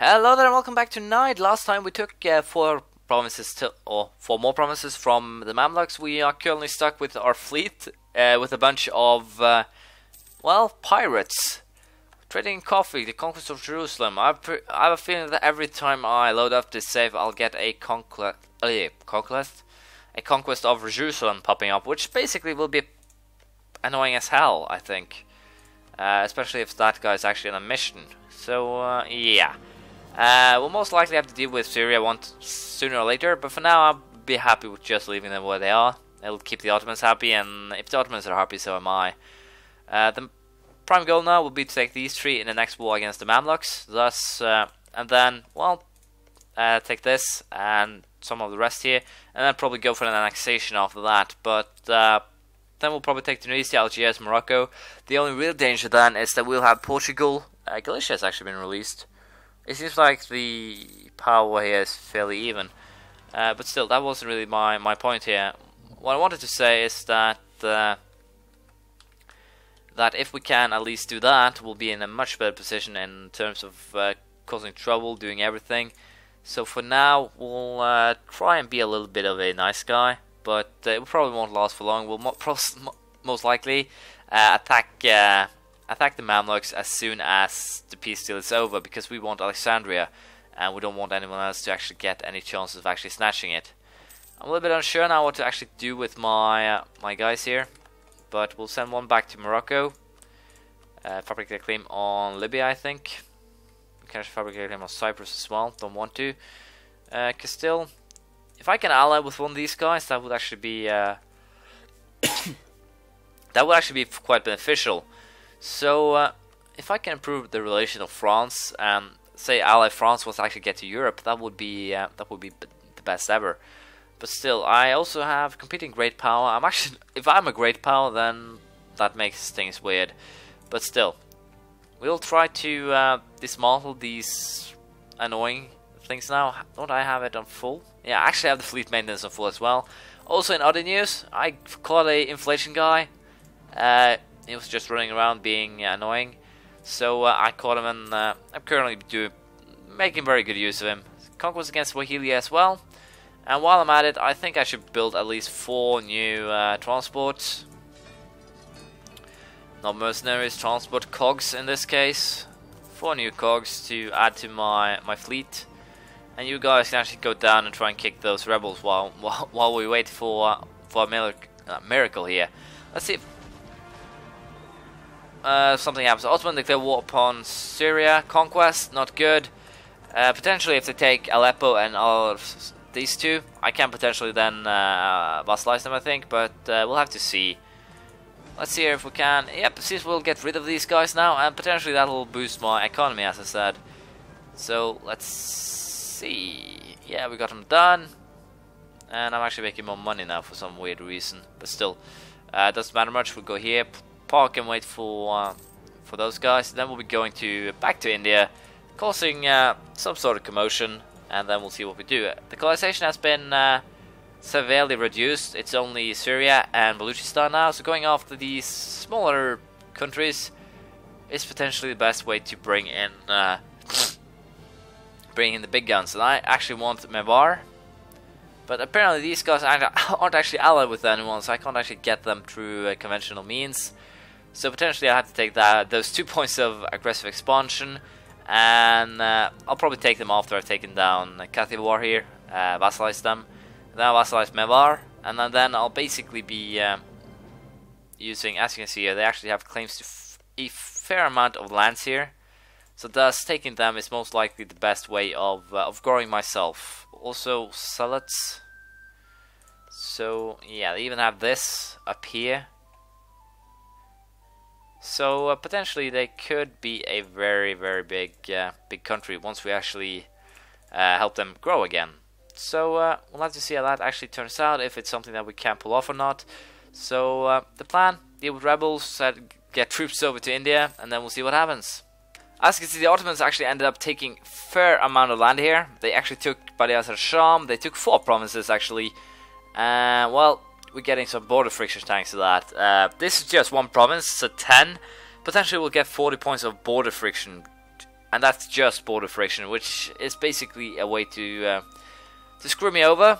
Hello there and welcome back to Najd. Last time we took four more provinces from the Mamluks. We are currently stuck with our fleet with a bunch of, pirates. Trading coffee, the conquest of Jerusalem. I have a feeling that every time I load up this save I'll get a conquest of Jerusalem popping up, which basically will be annoying as hell, I think. Especially if that guy is actually on a mission. So, yeah. We'll most likely have to deal with Syria sooner or later, but for now I'll be happy with just leaving them where they are. It'll keep the Ottomans happy, and if the Ottomans are happy, so am I. The prime goal now will be to take these three in the next war against the Mamluks, thus, and then, take this and some of the rest here, and then probably go for an annexation after that, but then we'll probably take Tunisia, Algiers, Morocco. The only real danger then is that we'll have Portugal. Galicia has actually been released. It seems like the power here is fairly even, but still, that wasn't really my point here. What I wanted to say is that that if we can at least do that, we'll be in a much better position in terms of causing trouble, doing everything. So for now, we'll try and be a little bit of a nice guy, but it probably won't last for long. We'll most likely attack the Mamluks as soon as the peace deal is over, because we want Alexandria and we don't want anyone else to actually get any chances of actually snatching it. I'm a little bit unsure now what to actually do with my my guys here, but we'll send one back to Morocco. Fabricate a claim on Libya, I think. We can actually fabricate a claim on Cyprus as well. Don't want to. Castile. If I can ally with one of these guys, that would actually be quite beneficial. So, if I can improve the relation of France and say ally France was actually get to Europe, that would be the best ever. But still, I also have competing great power. If I'm a great power, then that makes things weird. But still, we'll try to dismantle these annoying things now. Don't I have it on full? Yeah, I actually have the fleet maintenance on full as well. Also, in other news, I caught a inflation guy. He was just running around being annoying, so I caught him, and I'm currently making very good use of him. Conquest against Swahili as well, and while I'm at it, I think I should build at least 4 new transports. Not mercenaries, transport cogs in this case. 4 new cogs to add to my fleet, and you guys can actually go down and try and kick those rebels while we wait for a miracle here. Let's see if something happens. Ottoman declare war upon Syria. Conquest, not good. Potentially, if they take Aleppo and all of these two, I can potentially then vassalize them, I think, but we'll have to see. Let's see if we can. Yep, seems we'll get rid of these guys now, and potentially that'll boost my economy, as I said. So, let's see. Yeah, we got them done. And I'm actually making more money now for some weird reason. But still, doesn't matter much. We'll go here, park and wait for those guys. Then we'll be going back to India, causing some sort of commotion, and then we'll see what we do. The colonization has been severely reduced. It's only Syria and Baluchistan now, so going after these smaller countries is potentially the best way to bring in the big guns. And I actually want Mevar, but apparently these guys aren't actually allied with anyone, so I can't actually get them through conventional means. So potentially I have to take those 2 points of aggressive expansion, and I'll probably take them after I've taken down Kathiawar here, vassalize them, then I'll vassalize Mevar, and then I'll basically be using, as you can see here, they actually have claims to a fair amount of lands here, so thus taking them is most likely the best way of growing myself. Also Zealots, so yeah, they even have this up here. So potentially they could be a very, very big country once we actually help them grow again. So we'll have to see how that actually turns out, if it's something that we can pull off or not. So the plan: deal with rebels, get troops over to India, and then we'll see what happens. As you can see, the Ottomans actually ended up taking a fair amount of land here. They actually took Badias al-Sham. They took 4 provinces actually. Well, we're getting some border friction thanks to that. This is just 1 province, so 10. Potentially we'll get 40 points of border friction and that's just border friction, which is basically a way to screw me over.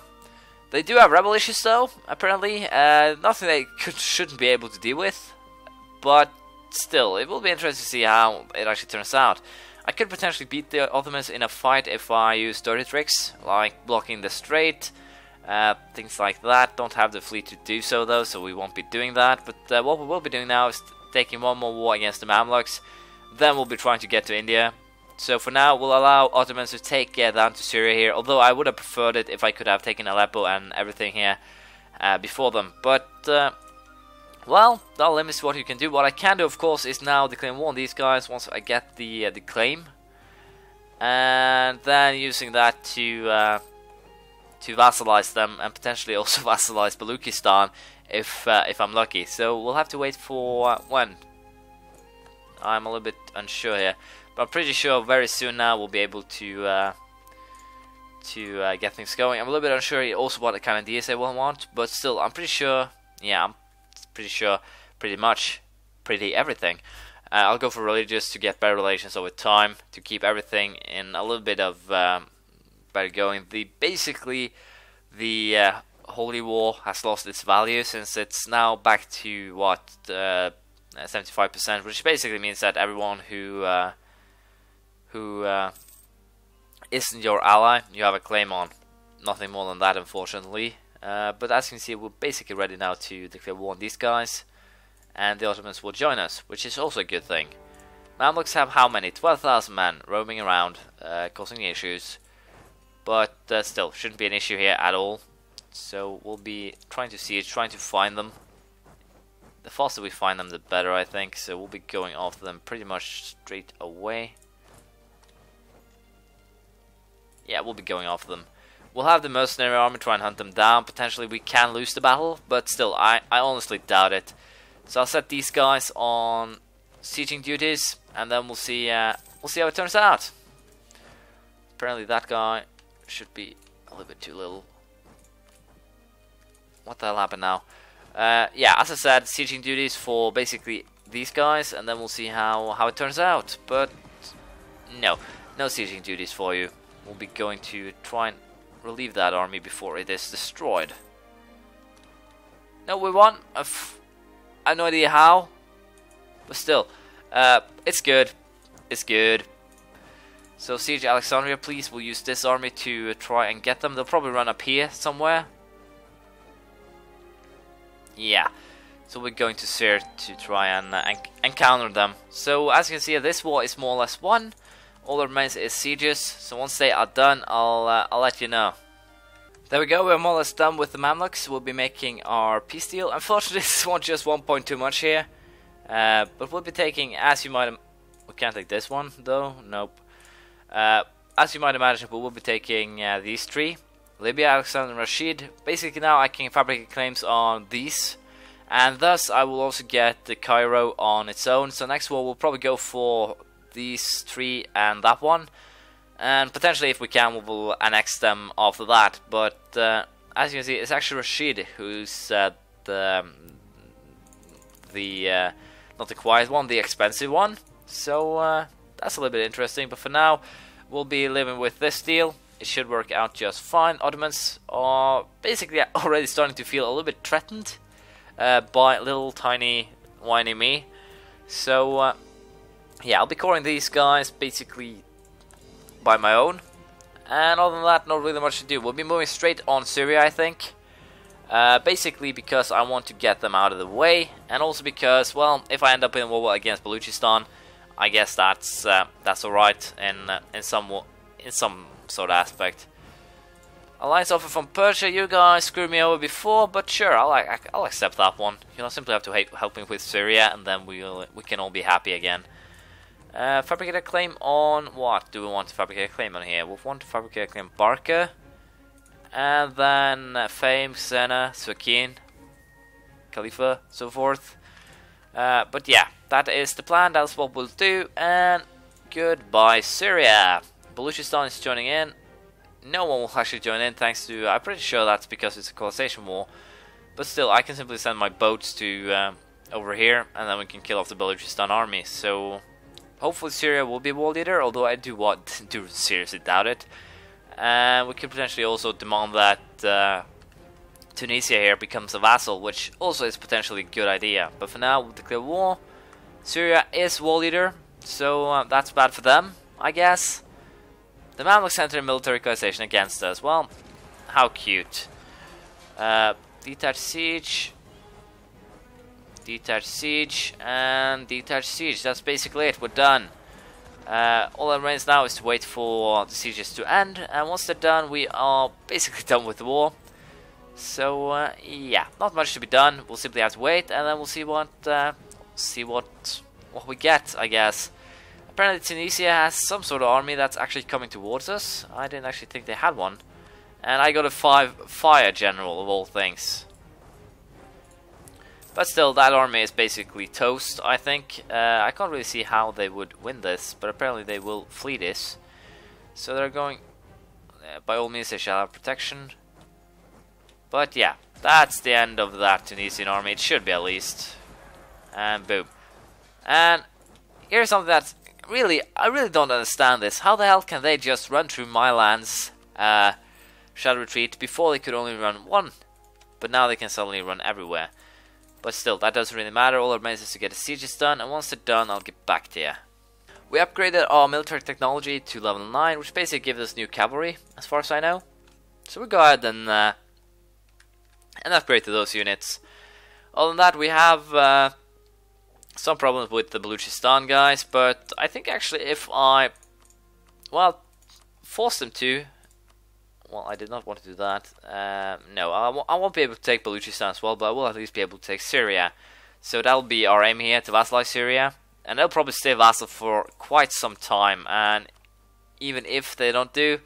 They do have rebel issues though, apparently. Nothing they shouldn't be able to deal with, but still, it will be interesting to see how it actually turns out. I could potentially beat the Ottomans in a fight if I use dirty tricks, like blocking the strait, things like that. Don't have the fleet to do so though, so we won't be doing that. But what we will be doing now is taking one more war against the Mamluks. Then we'll be trying to get to India. So for now, we'll allow Ottomans to take down to Syria here, although I would have preferred it if I could have taken Aleppo and everything here before them. But, well, that limits what you can do. What I can do, of course, is now declare war on these guys once I get the claim. And then using that to vassalize them, and potentially also vassalize Baluchistan if I'm lucky. So we'll have to wait for when? I'm a little bit unsure here. But I'm pretty sure very soon now we'll be able to get things going. I'm a little bit unsure also what kind of deals they will want, but still, I'm pretty sure. Yeah, I'm pretty sure pretty everything. I'll go for religious to get better relations over time, to keep everything in a little bit of better going. Basically the Holy War has lost its value since it's now back to what 75%, which basically means that everyone who isn't your ally, you have a claim on. Nothing more than that, unfortunately. But as you can see, we're basically ready now to declare war on these guys, and the Ottomans will join us, which is also a good thing. Mamluks have how many? 12,000 men roaming around, causing issues, but still, shouldn't be an issue here at all. So we'll be trying to find them. The faster we find them, the better, I think. So we'll be going after them pretty much straight away. Yeah, we'll be going after them. We'll have the mercenary army try and hunt them down. Potentially we can lose the battle, but still, I honestly doubt it. So I'll set these guys on sieging duties, and then we'll see how it turns out. Apparently that guy should be a little bit too little. What the hell happened now? Yeah, as I said, sieging duties for basically these guys, and then we'll see how it turns out. But no sieging duties for you. We'll be going to try and relieve that army before it is destroyed. No, we won. I have no idea how, but still, it's good. It's good. So siege Alexandria, please. We'll use this army to try and get them. They'll probably run up here somewhere. Yeah. So we're going to Syria to try and counter them. So as you can see, this war is more or less won. All that remains is sieges. So once they are done, I'll let you know. There we go. We're more or less done with the Mamluks. We'll be making our peace deal. Unfortunately, this one just 1 point too much here. But we'll be taking, as you might, we can't take this one though. Nope. As you might imagine, we will be taking these three: Libya, Alexander, and Rashid. Basically, now I can fabricate claims on these. And thus I will also get the Cairo on its own. So next war we'll probably go for these three and that one. And potentially if we can we will annex them after that. But as you can see, it's actually Rashid who's not the quiet one, the expensive one. So that's a little bit interesting. But for now we'll be living with this deal. It should work out just fine. Ottomans are basically already starting to feel a little bit threatened by little tiny whiny me. So yeah, I'll be coring these guys basically by my own, and other than that, not really much to do. We'll be moving straight on Syria, I think, basically because I want to get them out of the way, and also because, well, if I end up in war against Baluchistan, I guess that's alright in some sort of aspect. Alliance offer from Persia. You guys screwed me over before, but sure, I'll accept that one. You know, simply have to help me with Syria, and then we can all be happy again. Fabricate a claim on what? Do we want to fabricate a claim on here? We want to fabricate a claim Barca, and then Fame, Sena, Suakin, Khalifa, so forth. But yeah, that is the plan. That's what we'll do. And goodbye, Syria. Baluchistan is joining in. No one will actually join in, thanks to, I'm pretty sure that's because it's a colonization war. But still, I can simply send my boats to over here, and then we can kill off the Baluchistan army. So hopefully Syria will be war leader, although I do seriously doubt it. And we could potentially also demand that Tunisia here becomes a vassal, which also is potentially a good idea. But for now, we'll declare war. Syria is war leader, so that's bad for them, I guess. The Mamluks enter a military coalition against us. Well, how cute. Detach siege, and detach siege. That's basically it. We're done. All that remains now is to wait for the sieges to end, and once they're done, we are basically done with the war. So yeah, not much to be done. We'll simply have to wait, and then we'll see what we get, I guess. Apparently Tunisia has some sort of army that's actually coming towards us. I didn't actually think they had one. And I got a fire general of all things. But still, that army is basically toast, I think. I can't really see how they would win this, but apparently they will flee this. So they're going... by all means, they shall have protection. But yeah, that's the end of that Tunisian army. It should be at least. And boom. And here's something that's really... I really don't understand this. How the hell can they just run through my lands, shadow retreat, before they could only run one? But now they can suddenly run everywhere. But still, that doesn't really matter. All that remains is to get the sieges done, and once they're done, I'll get back to you. We upgraded our military technology to level 9, which basically gives us new cavalry, as far as I know. So we'll go ahead and upgrade to those units. Other than that, we have some problems with the Baluchistan guys, but I think actually if I, well, force them to... Well, I did not want to do that. No, I won't be able to take Baluchistan as well, but I will at least be able to take Syria. So that'll be our aim here, to vassalize Syria. And they'll probably stay vassal for quite some time. And even if they don't do,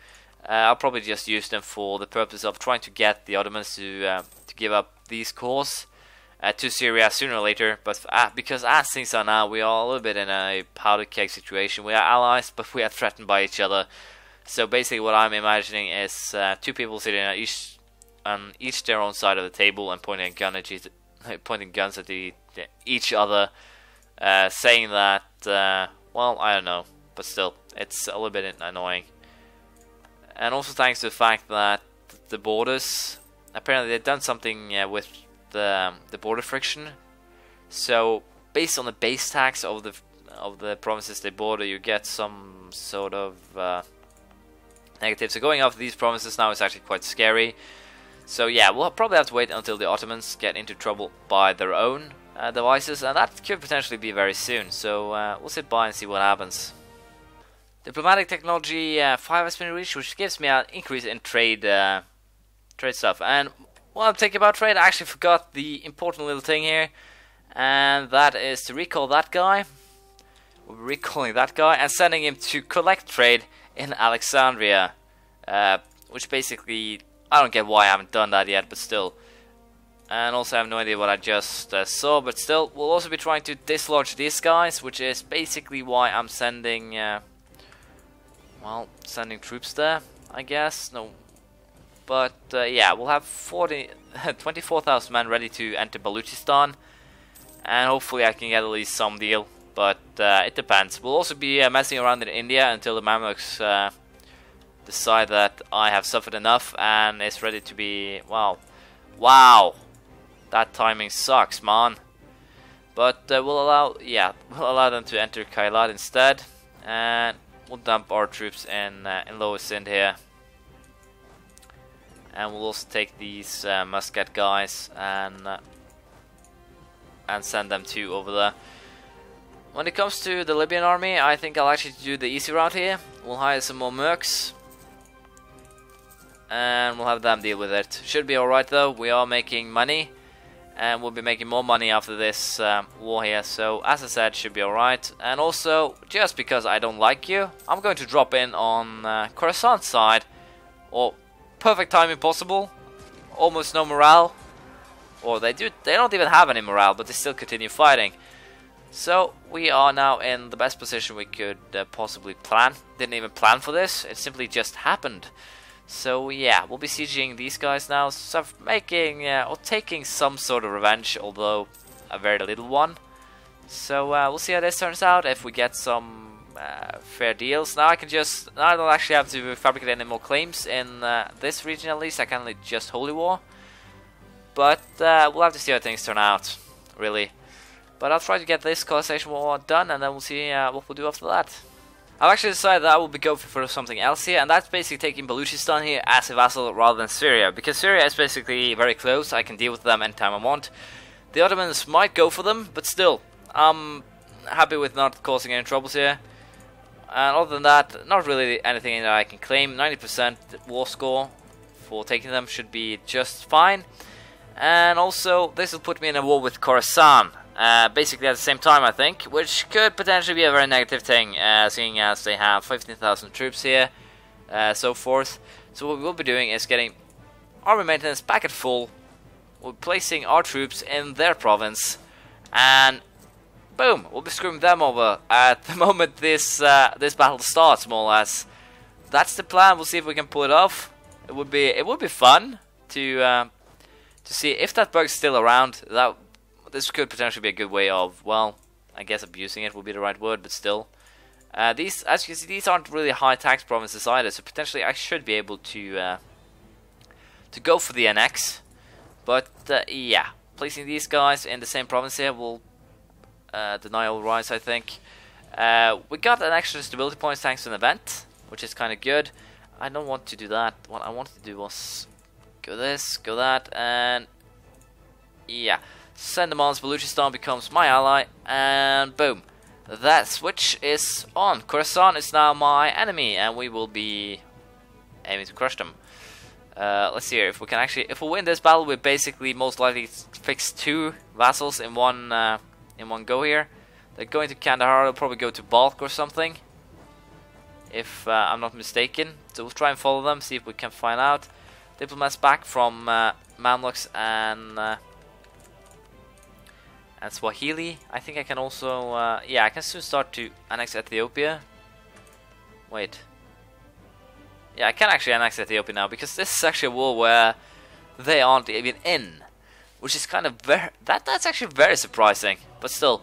I'll probably just use them for the purpose of trying to get the Ottomans to give up these cores to Syria sooner or later. But because as things are now, we are a little bit in a powder keg situation. We are allies, but we are threatened by each other. So basically what I'm imagining is two people sitting on each their own side of the table and pointing guns at each other, saying that, well, I don't know, but still, it's a little bit annoying. And also thanks to the fact that the borders, apparently they've done something with the border friction. So based on the base tax of the provinces they border, you get some sort of negative. So going after these provinces now is actually quite scary. So yeah, we'll probably have to wait until the Ottomans get into trouble by their own devices, and that could potentially be very soon. So we'll sit by and see what happens. Diplomatic technology 5 has been reached, which gives me an increase in trade stuff. And while I'm thinking about trade, I actually forgot the important little thing here, and that is to recall that guy. We'll be recalling that guy and sending him to collect trade in Alexandria, which basically, I don't get why I haven't done that yet, but still. And also I have no idea what I just saw, but still, we'll also be trying to dislodge these guys, which is basically why I'm sending, well, sending troops there, I guess. No, but yeah, we'll have 24,000 men ready to enter Baluchistan, and hopefully I can get at least some deal. But it depends. We'll also be messing around in India until the Mamluks decide that I have suffered enough and is ready to be... Wow! That timing sucks, man. But we'll allow them to enter Kailat instead, and we'll dump our troops in Lower Sind here. And we'll also take these Muscat guys and send them to over there. When it comes to the Libyan army, I think I'll actually do the easy route here. We'll hire some more mercs, and we'll have them deal with it. Should be alright though, we are making money, and we'll be making more money after this war here. So, as I said, should be alright. And also, just because I don't like you, I'm going to drop in on Khorasan's side. Or, perfect timing possible, almost no morale. Or they don't even have any morale, but they still continue fighting. So, we are now in the best position we could possibly plan. Didn't even plan for this, it simply just happened. So yeah, we'll be sieging these guys now, making, or taking some sort of revenge, although a very little one. So we'll see how this turns out, if we get some fair deals. Now I don't actually have to fabricate any more claims in this region at least. I can only just Holy War. But we'll have to see how things turn out, really. But I'll try to get this colonization war done, and then we'll see what we'll do after that. I've actually decided that I will be going for something else here, and that's basically taking Baluchistan here as a vassal rather than Syria, because Syria is basically very close. I can deal with them anytime I want. The Ottomans might go for them, but still, I'm happy with not causing any troubles here. And other than that, not really anything that I can claim. 90% war score for taking them should be just fine. And also, this will put me in a war with Khorasan. Basically at the same time, I think, which could potentially be a very negative thing, seeing as they have 15,000 troops here, so forth. So what we will be doing is getting army maintenance back at full. We're placing our troops in their province, and boom, we'll be screwing them over at the moment this battle starts, more or less. That's the plan. We'll see if we can pull it off. It would be fun to see if that bug's still around. This could potentially be a good way of, well, I guess abusing it would be the right word, but still. These, as you can see, these aren't really high tax provinces either, so potentially I should be able to go for the annex. But yeah, placing these guys in the same province here will deny all rights, I think. We got an extra stability points thanks to an event, which is kind of good. I don't want to do that. What I wanted to do was go this, go that, and yeah. Send them on, Baluchistan becomes my ally, and boom. That switch is on. Khorasan is now my enemy, and we will be aiming to crush them. Let's see here, if we can actually, if we win this battle, we basically most likely fix 2 vassals in one go here. They're going to Kandahar, they'll probably go to Balkh or something, if I'm not mistaken. So we'll try and follow them, see if we can find out. Diplomats back from Mamluks and Swahili. I think I can also, yeah, I can soon start to annex Ethiopia. Wait. Yeah, I can actually annex Ethiopia now, because this is actually a war where they aren't even in. Which is kind of that's actually very surprising. But still,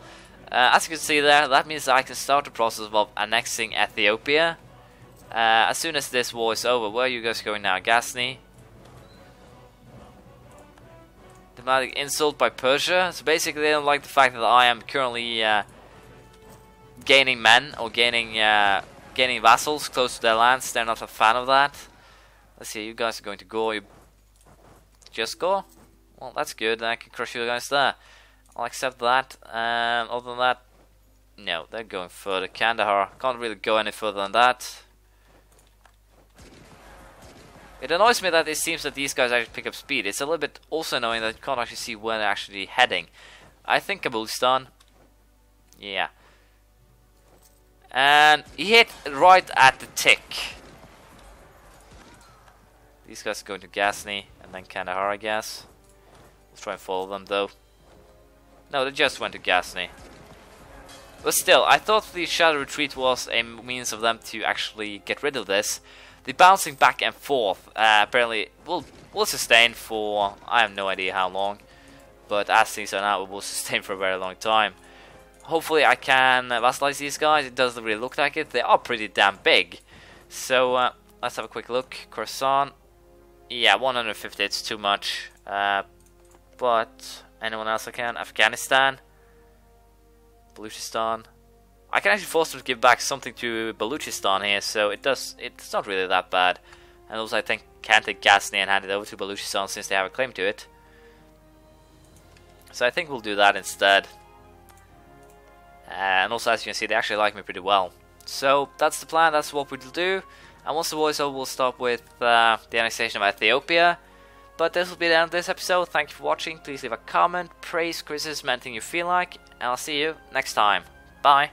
as you can see there, that means that I can start the process of annexing Ethiopia. As soon as this war is over. Where are you guys going now? Ghazni? Diplomatic insult by Persia. So basically they don't like the fact that I am currently gaining men or gaining vassals close to their lands. They're not a fan of that. Let's see, you guys are going to go. You just go? Well, that's good. I can crush you guys there. I'll accept that. Other than that, no, they're going further. Kandahar. Can't really go any further than that. It annoys me that it seems that these guys actually pick up speed. It's a little bit also annoying that you can't actually see where they're actually heading. I think Baluchistan. Yeah. And he hit right at the tick. These guys are going to Ghazni and then Kandahar, I guess. We'll try and follow them though. No, they just went to Ghazni. But still, I thought the shadow retreat was a means of them to actually get rid of this. The bouncing back and forth apparently will sustain for, I have no idea how long. But as things are now, it will sustain for a very long time. Hopefully I can vassalize these guys. It doesn't really look like it. They are pretty damn big. So let's have a quick look. Khorasan. Yeah, 150, it's too much. But anyone else I can? Afghanistan. Baluchistan. I can actually force them to give back something to Baluchistan here, so it's not really that bad. And also I think can take Ghazni and hand it over to Baluchistan since they have a claim to it. So I think we'll do that instead. And also, as you can see, they actually like me pretty well. So that's the plan, that's what we'll do. And once the war is over, we'll start with the annexation of Ethiopia. But this will be the end of this episode. Thank you for watching. Please leave a comment, praise, criticism, anything you feel like. And I'll see you next time. Bye.